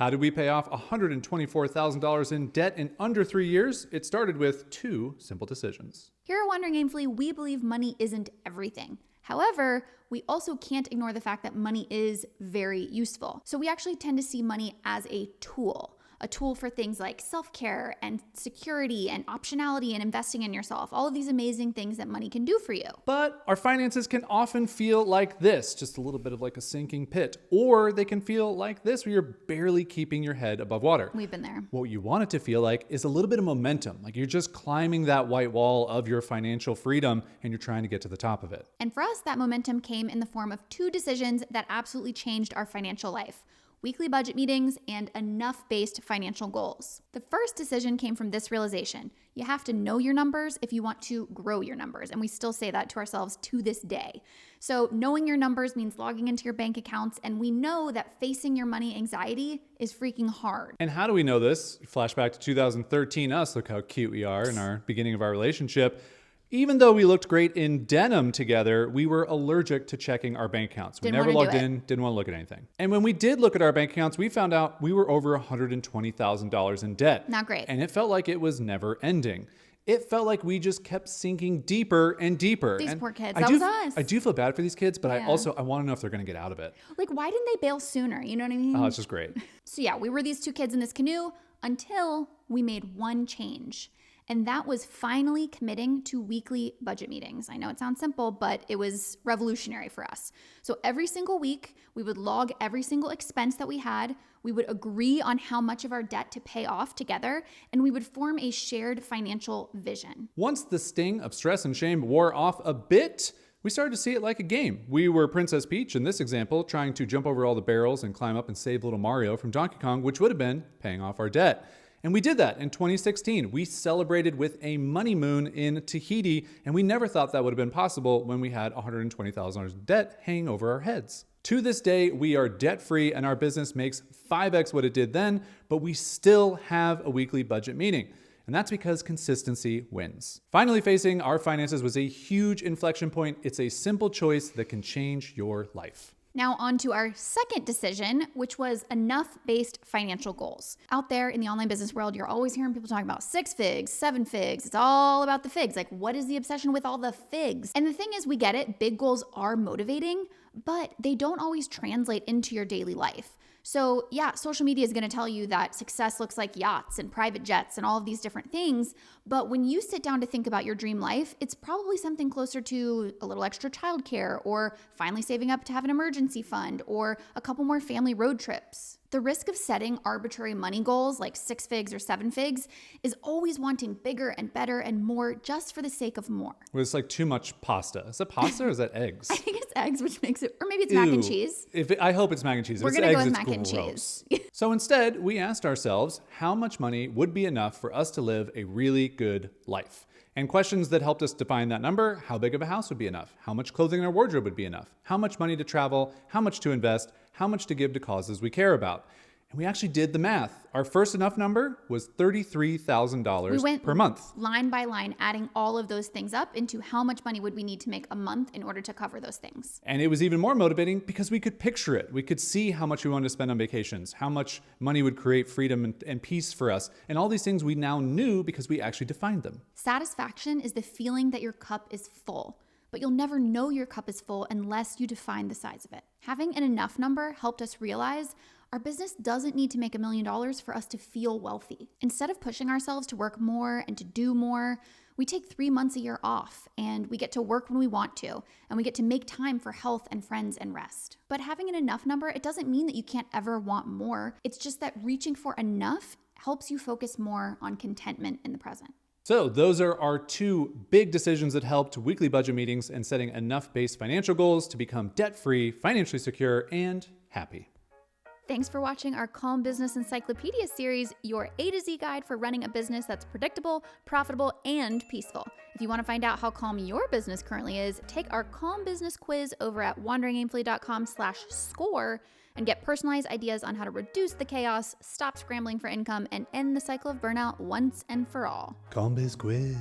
How did we pay off $124,000 in debt in under 3 years? It started with 2 simple decisions. Here at Wandering Aimfully, we believe money isn't everything. However, we also can't ignore the fact that money is very useful. So we actually tend to see money as a tool for things like self-care and security and optionality and investing in yourself, all of these amazing things that money can do for you. But our finances can often feel like this, just a little bit of like a sinking pit, or they can feel like this where you're barely keeping your head above water. We've been there. What you want it to feel like is a little bit of momentum, like you're just climbing that white wall of your financial freedom and you're trying to get to the top of it. And for us, that momentum came in the form of 2 decisions that absolutely changed our financial life: weekly budget meetings and enough-based financial goals. The first decision came from this realization: you have to know your numbers if you want to grow your numbers. And we still say that to ourselves to this day. So knowing your numbers means logging into your bank accounts, and we know that facing your money anxiety is freaking hard. And how do we know this? Flashback to 2013 us, look how cute we are in our beginning of our relationship. Even though we looked great in denim together, we were allergic to checking our bank accounts. We never logged in, didn't want to look at anything. And when we did look at our bank accounts, we found out we were over $120,000 in debt. Not great. And it felt like it was never ending. It felt like we just kept sinking deeper and deeper. These and poor kids, that was us. I do feel bad for these kids, but I want to know if they're going to get out of it. Like, why didn't they bail sooner? You know what I mean? Oh, it's just great. So yeah, we were these 2 kids in this canoe until we made one change. And that was finally committing to weekly budget meetings. I know it sounds simple, but it was revolutionary for us. So every single week, we would log every single expense that we had. We would agree on how much of our debt to pay off together, and we would form a shared financial vision. Once the sting of stress and shame wore off a bit, we started to see it like a game. We were Princess Peach in this example, trying to jump over all the barrels and climb up and save little Mario from Donkey Kong, which would have been paying off our debt. And we did that in 2016. We celebrated with a money moon in Tahiti, and we never thought that would have been possible when we had $120,000 in debt hanging over our heads. To this day, we are debt-free and our business makes 5x what it did then, but we still have a weekly budget meeting. And that's because consistency wins. Finally facing our finances was a huge inflection point. It's a simple choice that can change your life. Now on to our second decision, which was enough-based financial goals. Out there in the online business world, you're always hearing people talking about 6 figs, 7 figs. It's all about the figs. Like, what is the obsession with all the figs? And the thing is, we get it. Big goals are motivating, but they don't always translate into your daily life. So yeah, social media is going to tell you that success looks like yachts and private jets and all of these different things. But when you sit down to think about your dream life, it's probably something closer to a little extra childcare, or finally saving up to have an emergency fund, or a couple more family road trips. The risk of setting arbitrary money goals like 6 figs or 7 figs is always wanting bigger and better and more just for the sake of more. Well, it's like too much pasta. Is that pasta or is that eggs? I think it's eggs, which makes it, or maybe it's mac and cheese. I hope it's mac and cheese. We're going to go with mac and cheese. So instead, we asked ourselves how much money would be enough for us to live a really good life. And questions that helped us define that number: how big of a house would be enough? How much clothing in our wardrobe would be enough? How much money to travel? How much to invest? How much to give to causes we care about? And we actually did the math. Our first enough number was $33,000 per month. Line by line, adding all of those things up into how much money would we need to make a month in order to cover those things. And it was even more motivating because we could picture it. We could see how much we wanted to spend on vacations, how much money would create freedom and peace for us. And all these things we now knew because we actually defined them. Satisfaction is the feeling that your cup is full. But you'll never know your cup is full unless you define the size of it. Having an enough number helped us realize our business doesn't need to make $1 million for us to feel wealthy. Instead of pushing ourselves to work more and to do more, we take 3 months a year off, and we get to work when we want to, and we get to make time for health and friends and rest. But having an enough number, it doesn't mean that you can't ever want more. It's just that reaching for enough helps you focus more on contentment in the present. So those are our 2 big decisions that helped weekly budget meetings and setting enough-based financial goals to become debt-free, financially secure, and happy. Thanks for watching our Calm Business Encyclopedia series, your A to Z guide for running a business that's predictable, profitable, and peaceful. If you want to find out how calm your business currently is, take our Calm Business quiz over at wanderingaimfully.com/score and get personalized ideas on how to reduce the chaos, stop scrambling for income, and end the cycle of burnout once and for all. Calm Biz Quiz.